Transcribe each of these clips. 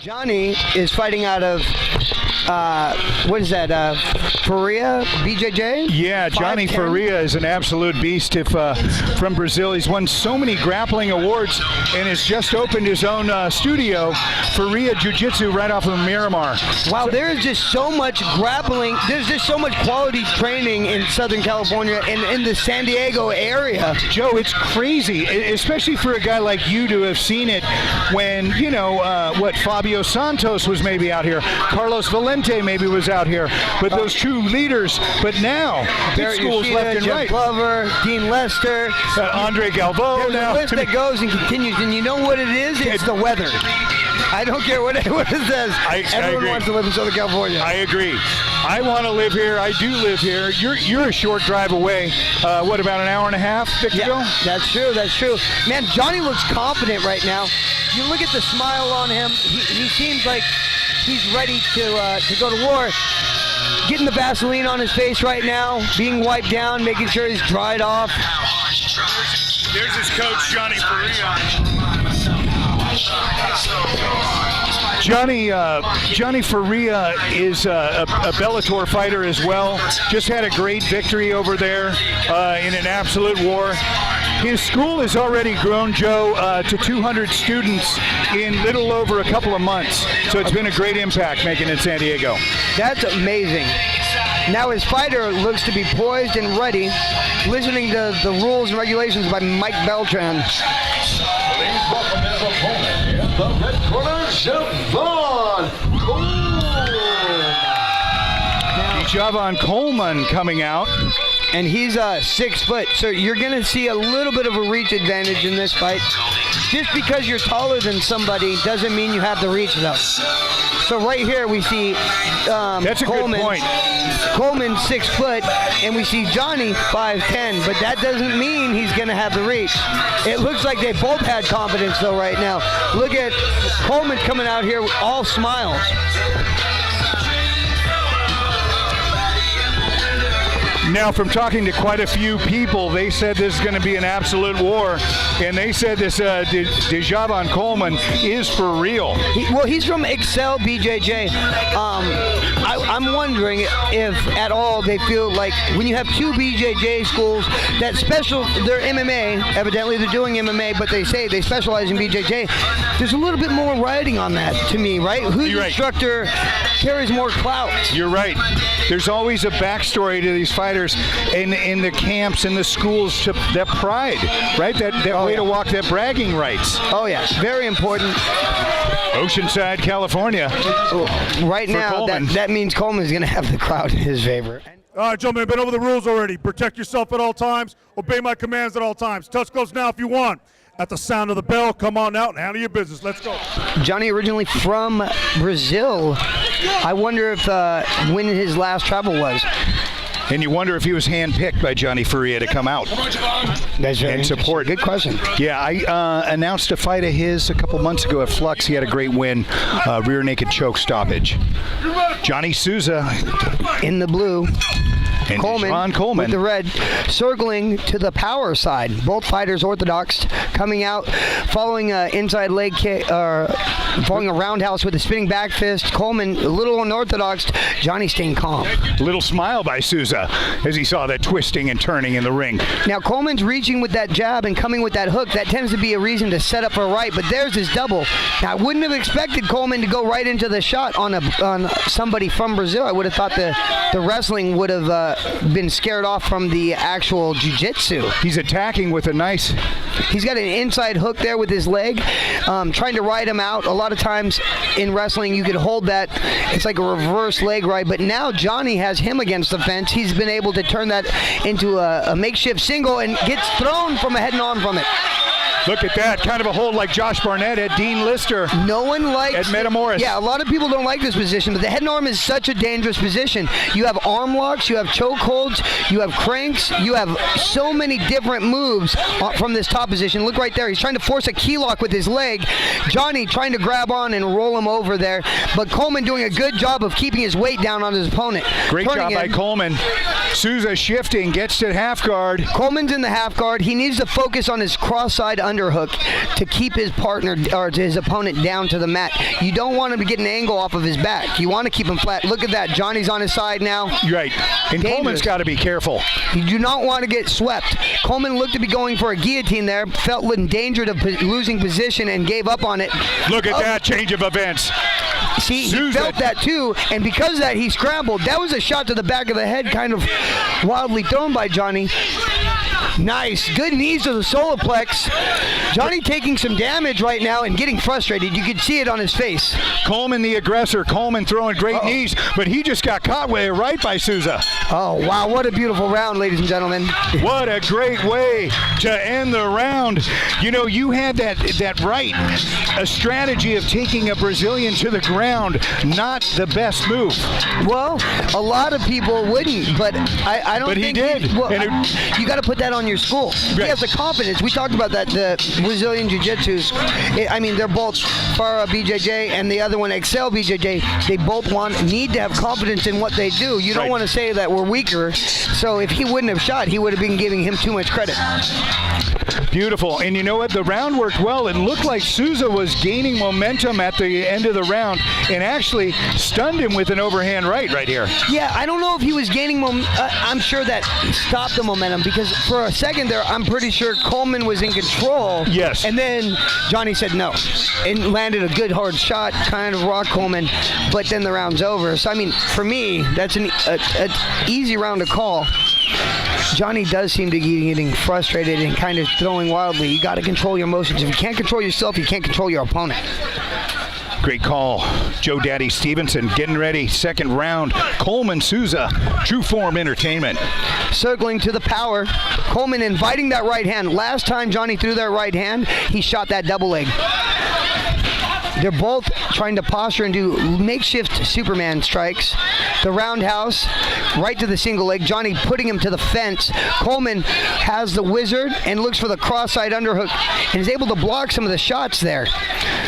Johnny is fighting out of, what is that, Faria, BJJ? Yeah, Johnny 5'10". Faria is an absolute beast from Brazil. He's won so many grappling awards and has just opened his own studio, Faria Jiu-Jitsu, right off of Miramar. Wow, there is just so much grappling. There's just so much quality training in Southern California and in the San Diego area. Joe, it's crazy, especially for a guy like you to have seen it when, Fabio Santos was maybe out here. Carlos Valente maybe was out here. But those true leaders. But now, big schools left and Jeff right. Glover, Dean Lester. Andre Galvo. There's a list that goes and continues. And you know what it is? It's the weather. I don't care what it says. Everyone wants to live in Southern California. I agree. I want to live here. I do live here. You're a short drive away. What, about an hour and a half, Victor? Yeah, that's true. That's true. Man, Johnny looks confident right now. You look at the smile on him. He seems like he's ready to go to war. Getting the Vaseline on his face right now, being wiped down, making sure he's dried off. There's his coach, Johnny Faria. Johnny Faria is a Bellator fighter as well. Just had a great victory over there in an absolute war. His school has already grown, Joe, to 200 students in little over a couple of months. So it's been a great impact making it in San Diego. That's amazing. Now his fighter looks to be poised and ready, listening to the rules and regulations by Mike Beltran. The red corner, Djavan Coleman. Djavan Coleman coming out. And he's 6 foot, so you're going to see a little bit of a reach advantage in this fight. Just because you're taller than somebody doesn't mean you have the reach, though. So right here we see That's a Coleman. good point. Coleman 6 foot, and we see Johnny 5'10", but that doesn't mean he's going to have the reach. It looks like they both had confidence, though, right now. Look at Coleman coming out here all smiles. Now, from talking to quite a few people, they said this is going to be an absolute war, and they said this Djavan Coleman is for real. He's from Excel BJJ. I'm wondering if at all they feel like when you have two BJJ schools that they're MMA, evidently they're doing MMA, but they say they specialize in BJJ. There's a little bit more riding on that to me, right? Whose instructor carries more clout? You're right. There's always a backstory to these fighters in the camps and the schools, to that pride, right? That way to walk, that bragging rights. Oh, yeah. Very important. Oceanside, California. Right now, that means Coleman's going to have the crowd in his favor. All right, gentlemen, been over the rules already. Protect yourself at all times. Obey my commands at all times. Touch gloves now if you want. At the sound of the bell, come on out and handle your business. Let's go. Johnny originally from Brazil. I wonder if when his last travel was. And you wonder if he was handpicked by Johnny Faria to come out and support. Good question. Yeah, I announced a fight of his a couple months ago at Flux. He had a great win, rear naked choke stoppage. Johnny Souza in the blue. And Coleman with the red, circling to the power side. Both fighters orthodox, coming out, following an inside leg kick, following a roundhouse with a spinning back fist. Coleman a little unorthodox. Johnny staying calm. Little smile by Souza as he saw that twisting and turning in the ring. Now Coleman's reaching with that jab and coming with that hook. That tends to be a reason to set up for a right, but there's his double. Now I wouldn't have expected Coleman to go right into the shot on somebody from Brazil. I would have thought the wrestling would have been scared off from the actual jiu-jitsu. He's attacking with a nice... He's got an inside hook there with his leg, trying to ride him out. A lot of times in wrestling, you could hold that. It's like a reverse leg ride, but now Johnny has him against the fence. He's been able to turn that into a makeshift single and gets thrown from a head and arm from it. Look at that, kind of a hold like Josh Barnett at Dean Lister. No one likes at Metamoris. Yeah, a lot of people don't like this position, but the head and arm is such a dangerous position. You have arm locks, you have choke holds, you have cranks, you have so many different moves from this top position. Look right there, he's trying to force a key lock with his leg. Johnny trying to grab on and roll him over there, but Coleman doing a good job of keeping his weight down on his opponent. Great job by Coleman. Souza shifting, gets to half guard. Coleman's in the half guard. He needs to focus on his cross side underhook to keep his partner or to his opponent down to the mat. You don't want him to get an angle off of his back. You want to keep him flat. Look at that. Johnny's on his side now. Right. And Dangerous. Coleman's got to be careful. You do not want to get swept. Coleman looked to be going for a guillotine there, felt in danger of losing position and gave up on it. Look at that change of events. See, he Souza. felt that too, and because of that, he scrambled. That was a shot to the back of the head, kind of wildly thrown by Johnny. Nice. Good knees to the solar plex. Johnny taking some damage right now and getting frustrated. You could see it on his face. Coleman the aggressor. Coleman throwing great knees, but he just got caught right by Souza. Oh, wow. What a beautiful round, ladies and gentlemen. What a great way to end the round. You know, you had that right, a strategy of taking a Brazilian to the ground, not the best move. Well, a lot of people wouldn't, but I don't But he think did. Well, And you got to put that on your school. He Right. has the confidence. We talked about that, the Brazilian Jiu-Jitsus. I mean, they're both Farah BJJ and the other one Excel BJJ. They both need to have confidence in what they do. You don't Right. want to say that we're weaker. So if he wouldn't have shot, he would have been giving him too much credit. Beautiful. And you know what? The round worked well. It looked like Souza was gaining momentum at the end of the round and actually stunned him with an overhand right here. Yeah, I don't know if he was gaining I'm sure that stopped the momentum because for a second there, I'm pretty sure Coleman was in control. Yes. And then Johnny said no and landed a good hard shot, kind of rocked Coleman, but then the round's over. So, I mean, for me, that's an easy round to call. Johnny does seem to be getting frustrated and kind of throwing wildly. You got to control your emotions. If you can't control yourself, you can't control your opponent. Great call. Joe Daddy Stevenson getting ready. Second round. Coleman Souza. Tru-Form Entertainment. Circling to the power. Coleman inviting that right hand. Last time Johnny threw that right hand, he shot that double leg. They're both trying to posture and do makeshift Superman strikes. The roundhouse, right to the single leg. Johnny putting him to the fence. Coleman has the wizard and looks for the cross-side underhook and is able to block some of the shots there.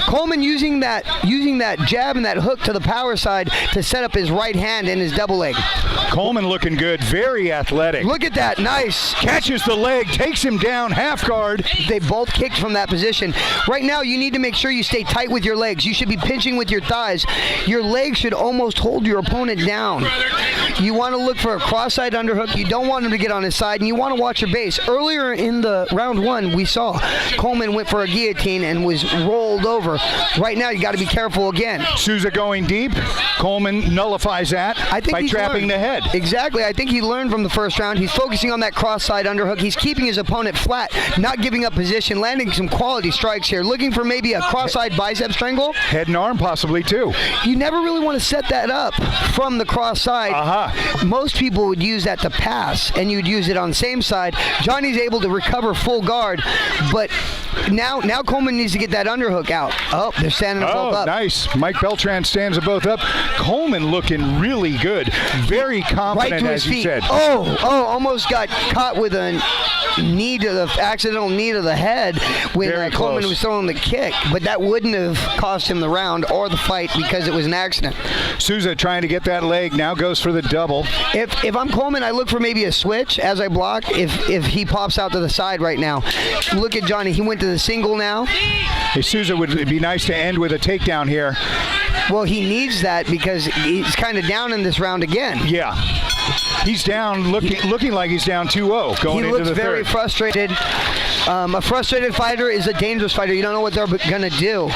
Coleman using that jab and that hook to the power side to set up his right hand and his double leg. Coleman looking good. Very athletic. Look at that. Nice. Catches the leg. Takes him down. Half guard. They both kicked from that position. Right now, you need to make sure you stay tight with your legs. You should be pinching with your thighs. Your legs should almost hold your opponent down. You want to look for a cross-side underhook. You don't want him to get on his side, and you want to watch your base. Earlier in the round one, we saw Coleman went for a guillotine and was rolled over. Right now, you got to be careful again. Souza going deep. Coleman nullifies that by trapping the head. Exactly. I think he learned from the first round. He's focusing on that cross-side underhook. He's keeping his opponent flat, not giving up position, landing some quality strikes here, looking for maybe a cross-side bicep strangle. Head and arm possibly too. You never really want to set that up from the cross side. Most people would use that to pass, and you'd use it on the same side. Johnny's able to recover full guard, but now Coleman needs to get that underhook out. Oh, they're standing them both up. Nice. Mike Beltran stands them both up. Coleman looking really good. Very confident, Right to his as you feet. said. Almost got caught with a accidental knee to the head when Coleman close. was throwing the kick, but that wouldn't have cost him the round or the fight because it was an accident. Souza trying to get that leg, now goes for the double. If I'm Coleman, I look for maybe a switch as I block if he pops out to the side right now. Look at Johnny. He went to the single now. Hey, Souza would be nice to end with a takedown here. Well, he needs that because he's kind of down in this round again. Yeah. He's down, looking like he's down 2-0 going into the third. He looks very frustrated. A frustrated fighter is a dangerous fighter. You don't know what they're going to do.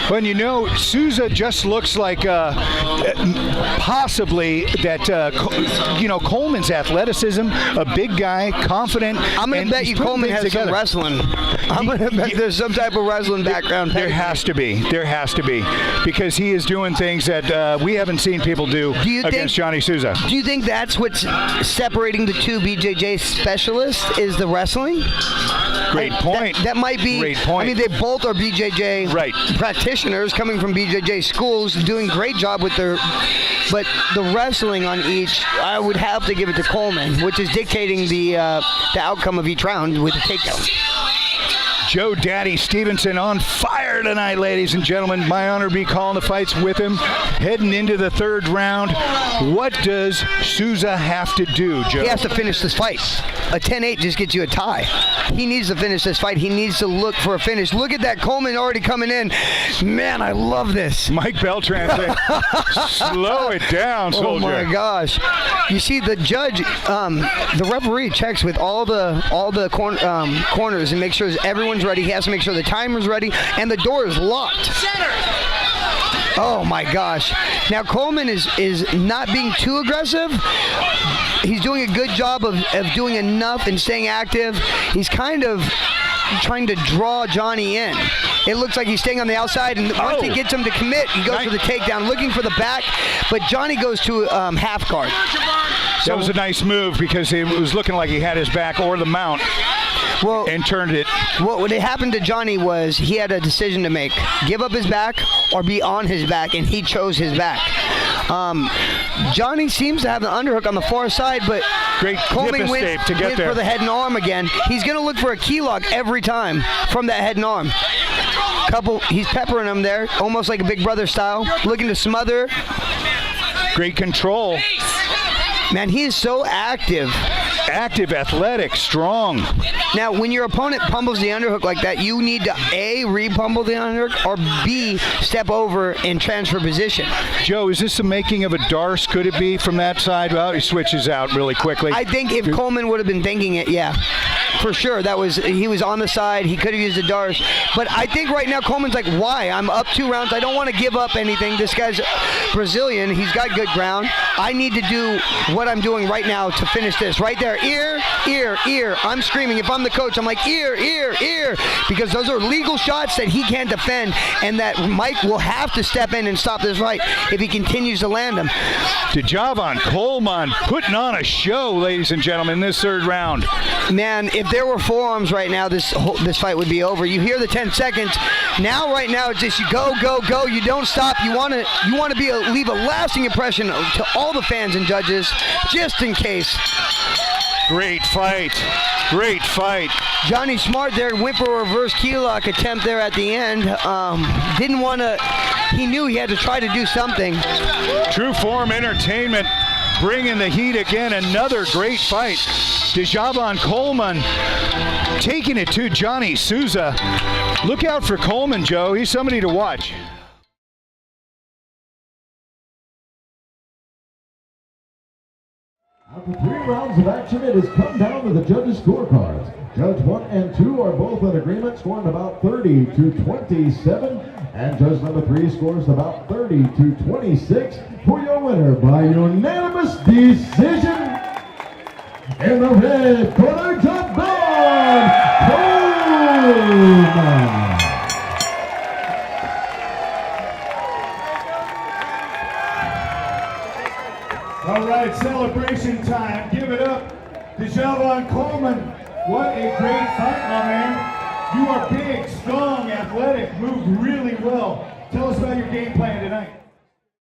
Well, you know, Souza just looks like possibly that, Coleman's athleticism, a big guy, confident. I'm going to bet you Coleman has some wrestling. I'm going to bet there's some type of wrestling background. There has to be. There has to be. Because he is doing things that we haven't seen people do against Johnny Souza. Do you think that's what's separating the two BJJ specialists is the wrestling? Great point. That might be. Great point. I mean, they both are BJJ practitioners coming from BJJ schools, doing great job with their. But the wrestling on each, I would have to give it to Coleman, which is dictating the outcome of each round with the takedown. Joe Daddy Stevenson on fire tonight, ladies and gentlemen. My honor to be calling the fights with him. Heading into the third round. What does Souza have to do, Joe? He has to finish this fight. a 10-8 just gets you a tie. He needs to finish this fight. He needs to look for a finish. Look at that Coleman already coming in. Man, I love this. Mike Beltran said, slow it down, Soldier. Oh my gosh. You see the judge, the referee checks with all the corners and makes sure everyone's ready. He has to make sure the timer's ready and the door is locked. Oh my gosh. Now Coleman is not being too aggressive. He's doing a good job of doing enough and staying active. He's kind of trying to draw Johnny in. It looks like he's staying on the outside, and once he gets him to commit, he goes for the takedown, looking for the back, but Johnny goes to half guard. That was a nice move because it was looking like he had his back or the mount. Well, and turned it. What happened to Johnny was he had a decision to make. Give up his back or be on his back, and he chose his back. Johnny seems to have an underhook on the far side, but great Coleman went for the head and arm again. He's going to look for a key lock every time from that head and arm. He's peppering him there, almost like a Big Brother style, looking to smother. Great control. Man, he is so active. Active, athletic, strong. Now, when your opponent pummels the underhook like that, you need to A, re-pummel the underhook, or B, step over and transfer position. Joe, is this the making of a Darce? Could it be from that side? Well, he switches out really quickly. I think if Coleman would have been thinking it, yeah. For sure, he was on the side. He could have used a Darce. But I think right now Coleman's like, why? I'm up 2 rounds. I don't want to give up anything. This guy's Brazilian. He's got good ground. I need to do what I'm doing right now to finish this. Right there, ear, ear, ear. I'm screaming. If I'm the coach, I'm like, ear, ear, ear. Because those are legal shots that he can't defend, and that Mike will have to step in and stop this fight if he continues to land them. Djavan Coleman putting on a show, ladies and gentlemen, this 3rd round. Man, if there were forearms right now, this fight would be over. You hear the 10 seconds. Right now, it's just you go, go, go. You don't stop. You want to leave a lasting impression to all the fans and judges, just in case. Great fight. Great fight. Johnny Smart there went for a reverse key lock attempt there at the end. Didn't want to. He knew he had to try to do something. Tru-Form Entertainment bringing the heat again. Another great fight. Djavan Coleman taking it to Johnny Souza. Look out for Coleman, Joe. He's somebody to watch. After 3 rounds of action, it has come down to the judges' scorecards. Judge 1 and 2 are both in agreement, scoring about 30-27, and judge number 3 scores about 30-26 for your winner by unanimous decision. In the red corner, Djavan Coleman. All right, celebration time. Give it up to Djavan Coleman. What a great fight, my man. You are big, strong, athletic, moved really well. Tell us about your game plan tonight.